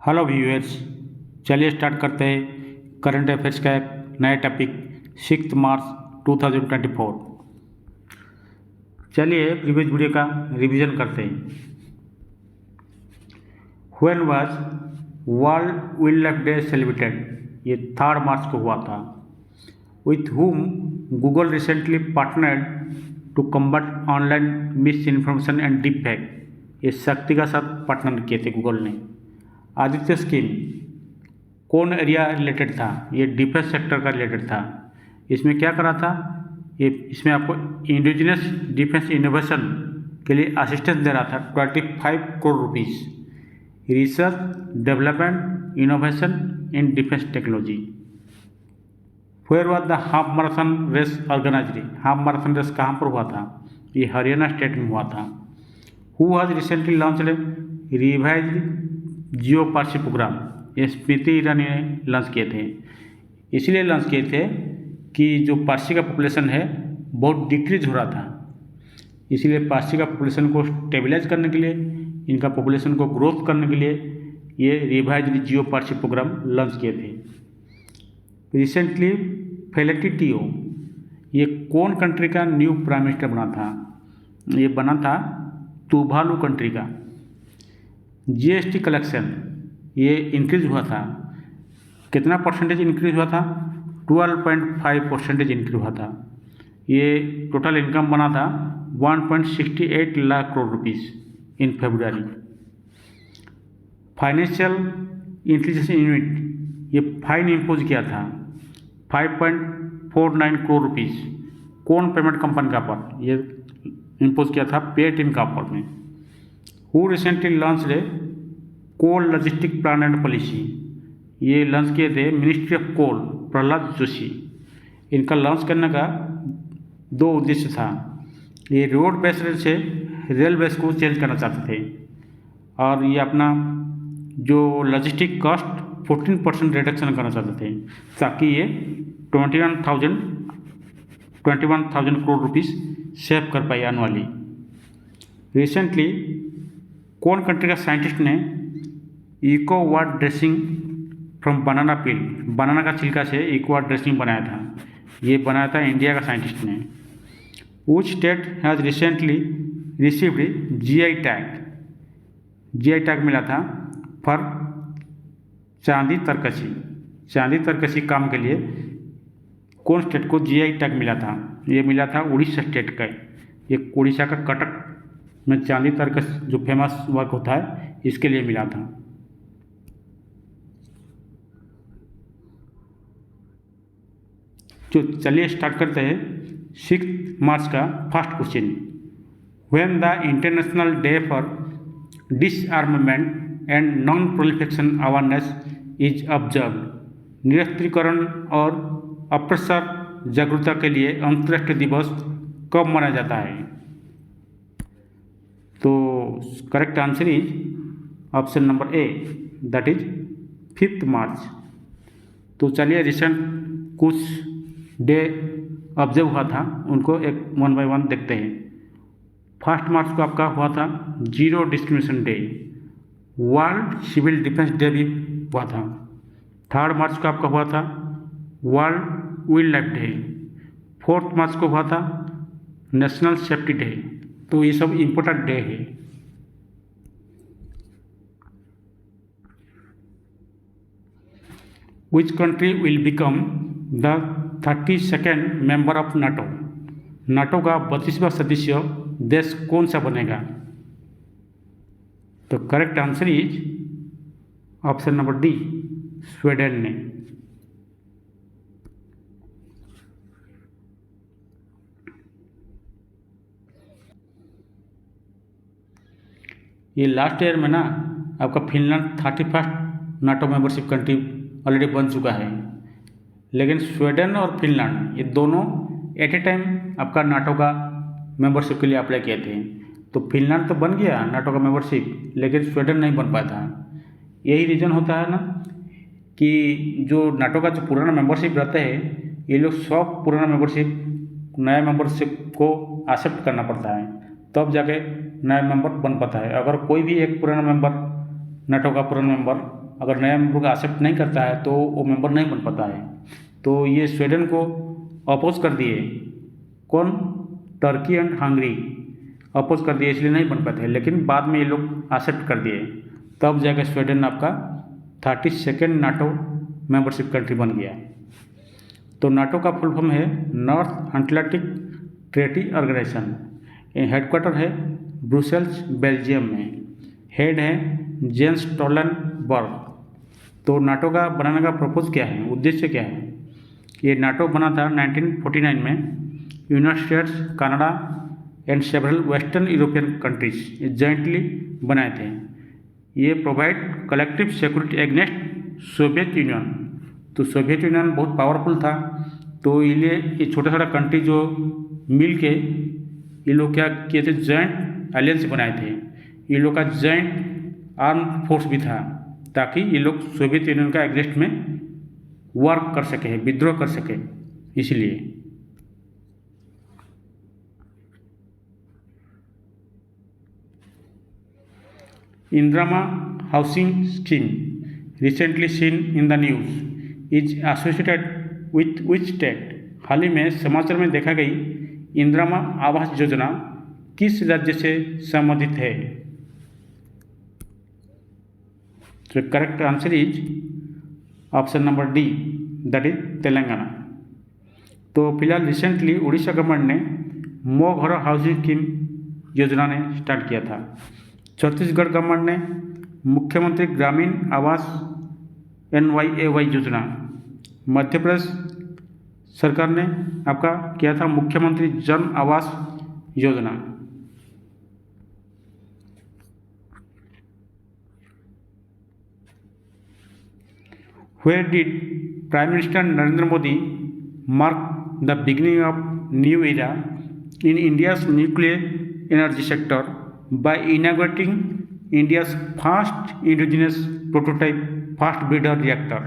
Hello viewers, चलिए start करते हैं करंट अफेयर्स का एक नया टॉपिक 6 मार्च 2024। चलिए प्रीवियस वीडियो का रिवीजन करते हैं। When was world wildlife day celebrated? ये 3 मार्च को हुआ था। With whom Google recently partnered to combat online misinformation and deep fake. ये शक्ति का साथ पार्टनर किए थे गूगल ने। आदित्य स्कीम कौन एरिया रिलेटेड था? ये डिफेंस सेक्टर का रिलेटेड था। इसमें क्या करा था? इसमें आपको इंडिजिनस डिफेंस इनोवेशन के लिए असिस्टेंस दे रहा था 25 crore rupees. Research development innovation in defence technology. Where was the half marathon race organized? Half marathon race कहाँ पर हुआ था? ये हरियाणा स्टेट में हुआ था। Who has recently launched revised Jiyo Parsi program? ये स्मृति ईरानी ने लॉन्च किए थे। इसलिए लॉन्च किए थे कि जो पारसी का पॉपुलेशन है बहुत डिक्रीज हो रहा था, इसीलिए पारसी का पॉपुलेशन को स्टेबलाइज करने के लिए, इनका पॉपुलेशन को ग्रोथ करने के लिए ये रिवाइज्ड जियो पारसी प्रोग्राम लॉन्च किए थे। रिसेंटली फेलेटी टीओ, ये कौन कंट्री का न्यू प्राइम मिनिस्टर बना था? ये बना था तुवालू कंट्री का। जीएसटी कलेक्शन ये इंक्रीज हुआ था। कितना परसेंटेज इंक्रीज हुआ था? 12.5% इंक्रीज हुआ था। ये टोटल इनकम बना था 1.68 lakh crore rupees in February. Financial intelligence unit ये फाइन इम्पोज किया था 5.49 करोड़ रुपीज़। कौन पेमेंट कंपनी का पर ये इम्पोज किया था? पेटीएम का पर में। Who recently launch the coal logistic plan and policy? ये लॉन्च किए थे ministry of coal, Prahlad Joshi. इनका लॉन्च करने का 2 उद्देश्य था। ये रोड बेस रेल से रेल बेस को चेंज करना चाहते थे, और ये अपना जो लॉजिस्टिक कॉस्ट 14% रिडक्शन करना चाहते थे, ताकि ये 21,000 करोड़ रुपीज़ सेव कर पाए एनुअली। रिसेंटली कौन कंट्री का साइंटिस्ट ने इको वाटर ड्रेसिंग फ्रॉम बनाना पील, बनाना का छिलका से इको वाटर ड्रेसिंग बनाया था? ये बनाया था इंडिया का साइंटिस्ट ने। Which state has recently received GI tag? GI tag मिला था फॉर चांदी तरकशी। चांदी तरकशी काम के लिए कौन स्टेट को जीआई टैग मिला था? ये मिला था उड़ीसा स्टेट का। ये उड़ीसा का कटक में चांदी तरकश जो फेमस वर्क होता है, इसके लिए मिला था। तो चलिए स्टार्ट करते हैं 6 मार्च का first question. When the international day for disarmament and non proliferation awareness is observed? निरस्त्रीकरण और अप्रसार जागरूकता के लिए अंतर्राष्ट्रीय दिवस कब मनाया जाता है? तो correct answer is option number A, that is 5 मार्च। तो चलिए रिसेंट कुछ डे ऑब्जर्व हुआ था, उनको एक 1 बाय 1 देखते हैं। 1 मार्च को आपका हुआ था zero discrimination day. World civil defence day भी हुआ था। 3 मार्च को आपका हुआ था world wildlife day. 4 March को हुआ था नेशनल सेफ्टी डे। तो ये सब इम्पोर्टेंट डे है। Which country will become the 32nd member of NATO? NATO का 32वां सदस्य देश कौन सा बनेगा? तो correct answer is option number D, Sweden ने। ये लास्ट ईयर में ना आपका Finland 31st NATO membership country already बन चुका है, लेकिन स्वीडन और फिनलैंड ये दोनों एट ए टाइम आपका नाटो का मेंबरशिप के लिए अप्लाई किए थे। तो फिनलैंड तो बन गया नाटो का मेंबरशिप, लेकिन स्वीडन नहीं बन पाया था। यही रीज़न होता है ना कि जो नाटो का जो पुराना मेंबरशिप रहता है, ये लोग सब पुराना मेंबरशिप नया मेंबरशिप को एक्सेप्ट करना पड़ता है, तब जाके नया मेंबर बन पाता है। अगर कोई भी एक पुराना मेंबर नाटो का पुराना मेंबर अगर नया मेंबर को एक्सेप्ट नहीं करता है तो वो मेंबर नहीं बन पाता है। तो ये स्वीडन को अपोज कर दिए, कौन, टर्की एंड हंगरी अपोज कर दिए, इसलिए नहीं बन पाते, लेकिन बाद में ये लोग एक्सेप्ट कर दिए, तब जाकर स्वीडन आपका 32nd नाटो मेंबरशिप कंट्री बन गया। तो नाटो का फुल फॉर्म है North Atlantic Treaty Organisation. Headquarter है ब्रुसेल्स बेल्जियम में। हेड है जेंस स्टोलनबर्ग। तो नाटो का बनाने का पर्पज़ क्या है, उद्देश्य क्या है? ये नाटो बना था 1949 में। United states, Canada and several western European countries jointly बनाए थे। ये provide collective security against Soviet union. तो सोवियत यूनियन बहुत पावरफुल था, तो ये छोटा छोटा कंट्री जो मिल के ये लोग क्या किए थे, जॉइंट अलायंस बनाए थे। ये लोग का जॉइंट आर्म फोर्स भी था, ताकि ये लोग सोवियत यूनियन का एगेंस्ट में वर्क कर सके, विद्रोह कर सके, इसलिए। Indira housing scheme recently seen in the news is associated with which state? हाल ही में समाचार में देखा गई इंदिरा आवास योजना किस राज्य से संबंधित है? तो correct answer is option number D, that is Telangana. तो फिलहाल रिसेंटली उड़ीसा गवर्नमेंट ने मो घर हाउसिंग स्कीम योजना ने स्टार्ट किया था। छत्तीसगढ़ गवर्नमेंट ने मुख्यमंत्री ग्रामीण आवास NYAY योजना। मध्य प्रदेश सरकार ने आपका किया था मुख्यमंत्री जन Awas Yojana. Where did Prime Minister Narendra Modi mark the beginning of new era in India's nuclear energy sector by inaugurating India's first indigenous prototype fast breeder reactor?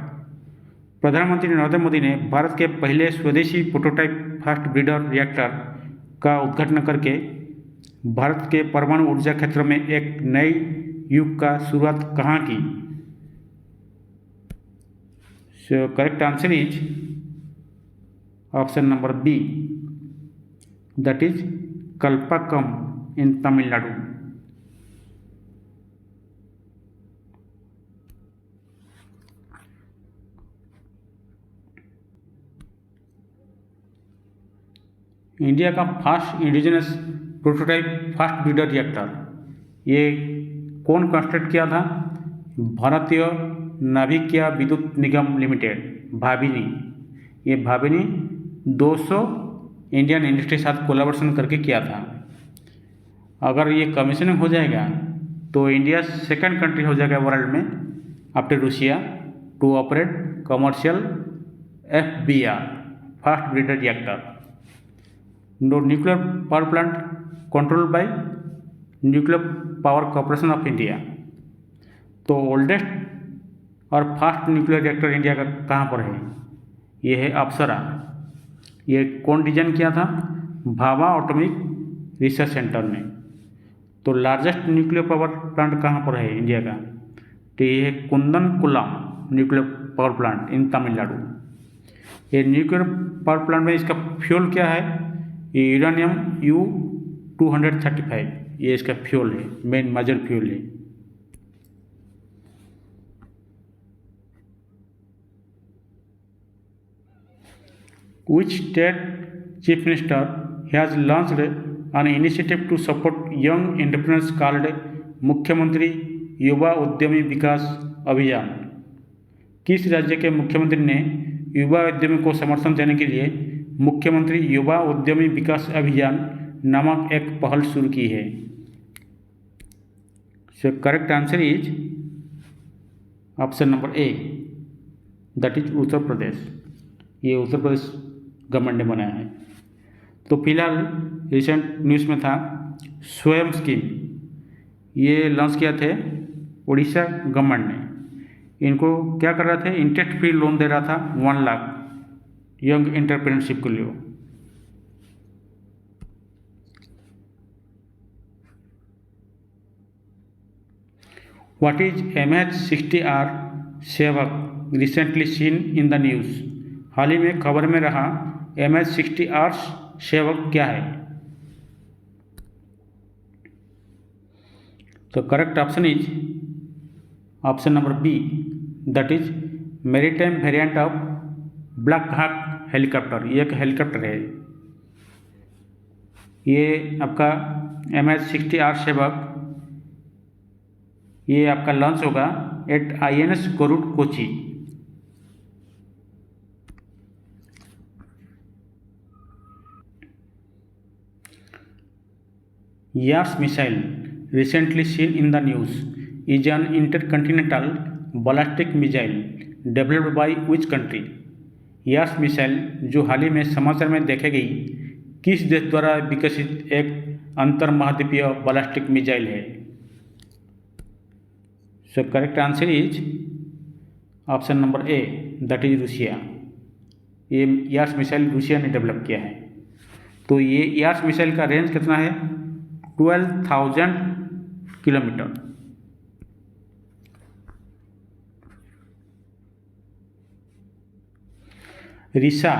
प्रधानमंत्री नरेंद्र मोदी ने भारत के पहले स्वदेशी प्रोटोटाइप फास्ट ब्रीडर रिएक्टर का उद्घाटन करके भारत के परमाणु ऊर्जा क्षेत्र में एक नए युग का शुरुआत कहाँ की? So correct answer is option number B, that is Kalpakkam in Tamil Nadu. India का fast indigenous prototype fast breeder reactor ये कौन कंस्ट्रक्ट किया था? भारतीय नाभिकीय विद्युत निगम लिमिटेड, भाभिनी। ये भाभिनी 200 इंडियन इंडस्ट्री के साथ कोलैबोरेशन करके किया था। अगर ये कमीशनिंग हो जाएगा तो इंडिया सेकंड कंट्री हो जाएगा वर्ल्ड में after Russia to operate commercial FBR fast breeder reactor. Nuclear power plant controlled by nuclear power corporation of India. तो ओल्डेस्ट और फास्ट न्यूक्लियर रिएक्टर इंडिया का कहाँ पर है? ये है अप्सरा। ये कौन डिजाइन किया था? भाभा एटॉमिक रिसर्च सेंटर ने। तो लार्जेस्ट न्यूक्लियर पावर प्लांट कहाँ पर है इंडिया का? तो ये है Kudankulam nuclear power plant in Tamil Nadu. ये न्यूक्लियर पावर प्लांट में इसका फ्यूल क्या है? ये यूरेनियम U-235, ये इसका फ्यूल है, मेन मेजर फ्यूल है। Which state chief minister has launched an initiative to support young entrepreneurs called मुख्यमंत्री युवा उद्यमी विकास अभियान? किस राज्य के मुख्यमंत्री ने युवा उद्यमी को समर्थन देने के लिए मुख्यमंत्री युवा उद्यमी विकास अभियान नामक एक पहल शुरू की है? So correct answer is option number A, that is Uttar Pradesh. ये उत्तर प्रदेश गवर्नमेंट ने बनाया है। तो फिलहाल रिसेंट न्यूज़ में था स्वयं स्कीम, ये लॉन्च किया थे उड़ीसा गवर्नमेंट ने। इनको क्या कर रहा थे? इंटरेस्ट फ्री लोन दे रहा था 1 लाख यंग एंटरप्रेन्योरशिप के लिए। What is MH60R Seahawk recently seen in the news. हाल ही में खबर में रहा MH60 आर्स सेवक क्या है? तो correct option is option number B, that is maritime variant of Black Hawk helicopter. ये एक हेलीकॉप्टर है। ये आपका MH60 आर सेवक ये आपका लॉन्च होगा at INS Garuda Kochi. Yars missile recently seen in the news is an intercontinental ballistic missile developed by which country? Yars missile जो हाल ही में समाचार में देखी गई किस देश द्वारा विकसित एक अंतर महाद्वीपीय बैलिस्टिक मिसाइल है? So correct answer is option number A, that is Russia. ये यार्स मिसाइल रूसिया ने डेवलप किया है। तो ये यार्स मिसाइल का रेंज कितना है? 12,000 kilometre. Risa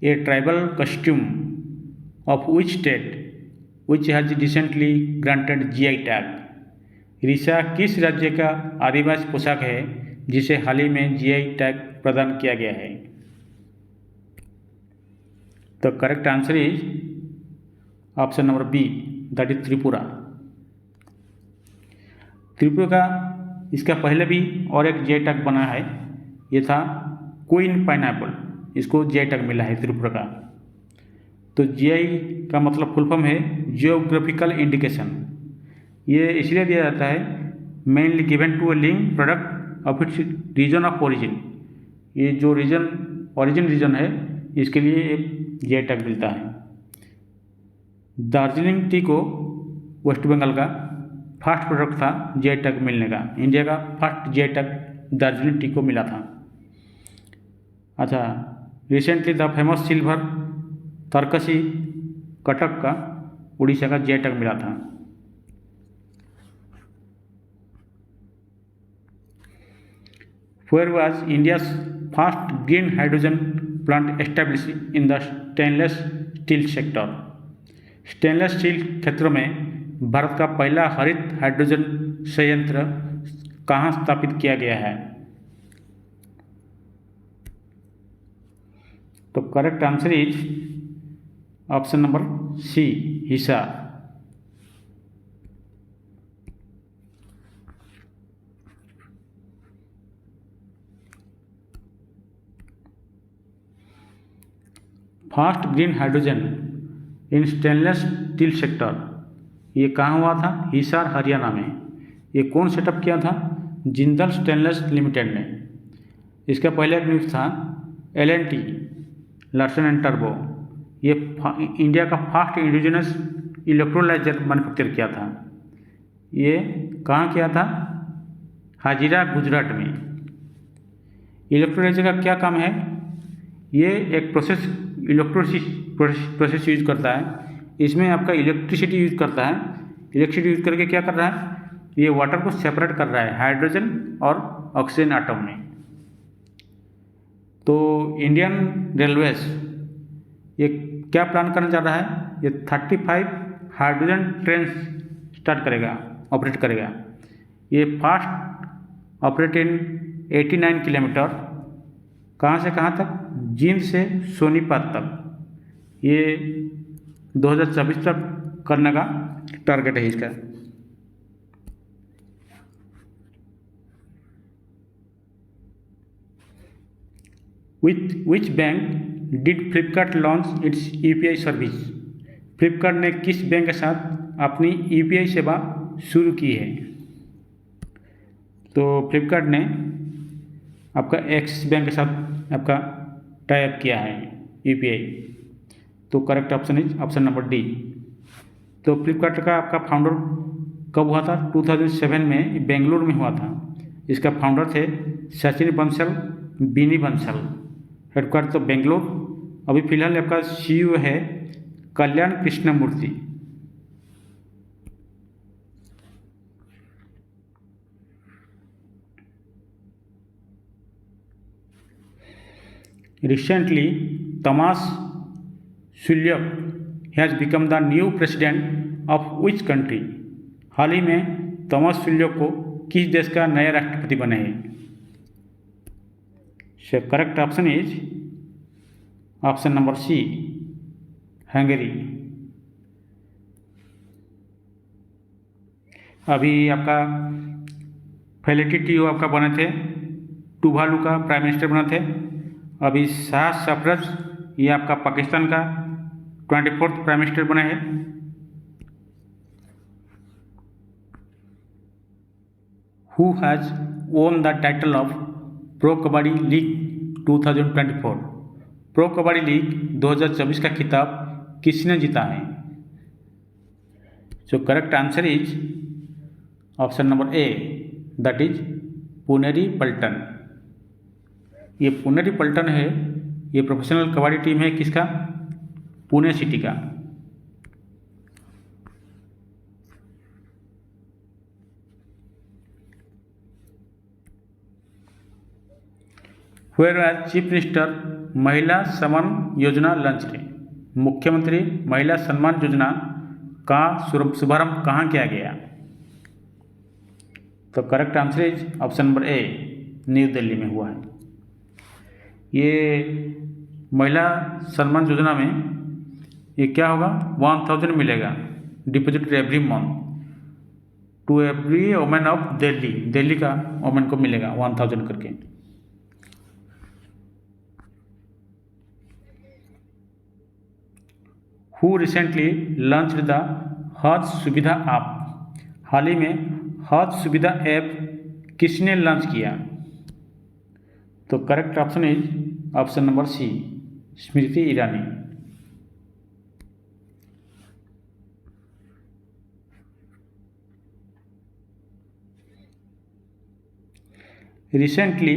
a tribal costume of which state which has recently granted GI tag. Risa किस राज्य का आदिवासी पोशाक है जिसे हाल ही में GI टैग प्रदान किया गया है? तो correct answer is option number B, that is Tripura. Tripura का इसका पहले भी और एक GI टैग बना है, ये था क्वीन पाइनएप्पल, इसको GI टैग मिला है त्रिपुरा का। तो GI का मतलब फुल फॉर्म है जियोग्राफिकल इंडिकेशन। ये इसलिए दिया जाता है mainly given to a link product of its region of origin. ये जो ओरिजिन रीजन है इसके लिए एक GI टैग मिलता है। दार्जिलिंग टी को वेस्ट बंगाल का फर्स्ट प्रोडक्ट था GI टैग मिलने का। इंडिया का first GI tag Darjeeling tea को मिला था। अच्छा, recently the famous silver tarkashi Cuttack का उड़ीसा का GI टैग मिला था। Where was India's first green hydrogen plant established in the stainless steel sector? Stainless steel क्षेत्र में भारत का पहला हरित हाइड्रोजन संयंत्र कहाँ स्थापित किया गया है? तो correct answer is option number C, Hisar. First green hydrogen in stainless steel sector ये कहाँ हुआ था? हिसार हरियाणा में। ये कौन सेटअप किया था? जिंदल स्टेनलेस लिमिटेड ने। इसका पहले एक न्यूज़ था L&T लार्सन एंड टर्बो। ये इंडिया का फर्स्ट इंडिजिनस इलेक्ट्रोलाइजर मैन्युफैक्चर किया था। ये कहाँ किया था? हाजिरा गुजरात में। इलेक्ट्रोलाइजर का क्या काम है? ये एक प्रोसेस यूज करता है। इसमें आपका इलेक्ट्रिसिटी यूज करता है। इलेक्ट्रिसिटी यूज करके क्या कर रहा है? ये वाटर को सेपरेट कर रहा है हाइड्रोजन और ऑक्सीजन आटम में। तो इंडियन रेलवेज ये क्या प्लान करना चाह रहा है? ये 35 हाइड्रोजन ट्रेन स्टार्ट करेगा, ऑपरेट करेगा। ये फास्ट ऑपरेट इन 89 किलोमीटर। कहाँ से कहाँ तक? जींद से सोनीपत तक। ये 2024 तक करने का टारगेट है इसका। Which bank did Flipkart launch its UPI service? Flipkart ने किस बैंक के साथ अपनी UPI सेवा शुरू की है? तो फ्लिपकार्ट ने आपका एक्सिस बैंक के साथ आपका टाई अप किया है UPI। तो correct option is option number D. तो फ्लिपकार्ट का आपका फाउंडर कब हुआ था? 2007 में बेंगलुरु में हुआ था। इसका फाउंडर थे सचिन बंसल, बिनी बंसल। हेडक्वार्टर तो बेंगलुरु। अभी फिलहाल आपका CEO है कल्याण Krishnamurthy. Recently, Tamas Sulyk has become the new president of which country? हाल ही में तोमस सुल्योक को किस देश का नया राष्ट्रपति बने हैं? So correct option is option number C, Hungary. अभी आपका फेलिटी टियो आपका बने थे, टुवालू का प्राइम मिनिस्टर बने थे। अभी शाह सरफराज ये आपका पाकिस्तान का 24th प्राइम मिनिस्टर बने हैं। Who has won the title of Pro Kabaddi League 2024? Pro Kabaddi League 2024 का खिताब किसने जीता है? So correct answer is option number A, that is Puneri Paltan. ये पुनेरी पल्टन है, ये प्रोफेशनल कबड्डी टीम है किसका? पुणे सिटी का। वेयर एज चीफ मिनिस्टर महिला सम्मान योजना लॉन्च है? मुख्यमंत्री महिला सम्मान योजना का शुभारंभ कहाँ किया गया? तो correct answer is option number A, new Delhi में हुआ है। ये महिला सम्मान योजना में ये क्या होगा? 1000 मिलेगा deposit every month to every women of Delhi. Delhi का वुमेन को मिलेगा 1000 करके। हु रिसेंटली लॉन्च्ड द हज सुविधा ऐप? हाल ही में हज सुविधा ऐप किसने लॉन्च किया? तो correct option is option number C, Smriti Irani. Recently,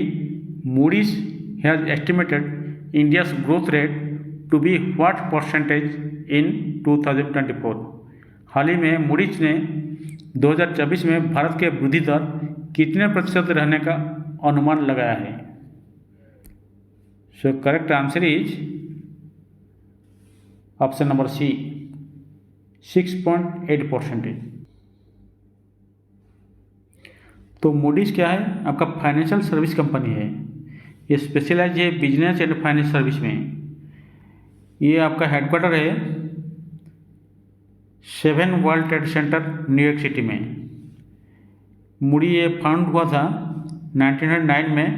Moody's has estimated India's growth rate to be what percentage in 2024? हाल ही में मूडीज ने 2024 में भारत के वृद्धि दर कितने प्रतिशत रहने का अनुमान लगाया है? So correct answer is option number C, 6.8%। तो मूडीज क्या है? आपका फाइनेंशियल सर्विस कंपनी है। ये स्पेशलाइज है बिजनेस एंड फाइनेंस सर्विस में। ये आपका हेडक्वार्टर है 7 world trade centre New York city में। मूडी ये फाउंड हुआ था 1909 में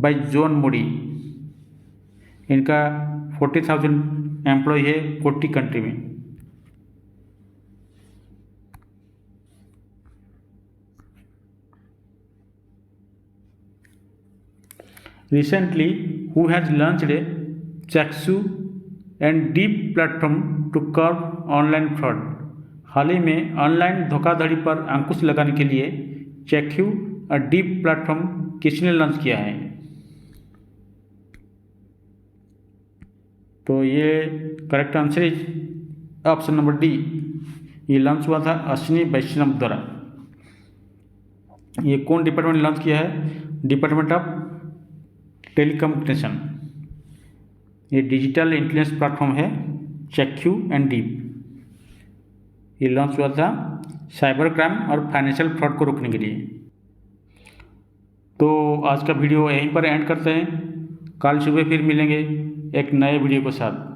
बाय जॉन मूडी। इनका 40,000 एम्प्लॉय है 40 कंट्री में। Recently, who has launched a Chaksu and Deep platform to curb online fraud? हाल ही में ऑनलाइन धोखाधड़ी पर अंकुश लगाने के लिए चैक्यू और डीप प्लेटफॉर्म किसने लॉन्च किया है? तो ये correct answer is option number D. ये लॉन्च हुआ था अश्विनी वैष्णव द्वारा। ये कौन डिपार्टमेंट लॉन्च किया है? Department of telecommunication. ये डिजिटल इंटेलिजेंस प्लेटफॉर्म है चैक्यू एंड डीप। ये लॉन्च हुआ था साइबर क्राइम और फाइनेंशियल फ्रॉड को रोकने के लिए। तो आज का वीडियो यहीं पर एंड करते हैं। कल सुबह फिर मिलेंगे एक नए वीडियो के साथ।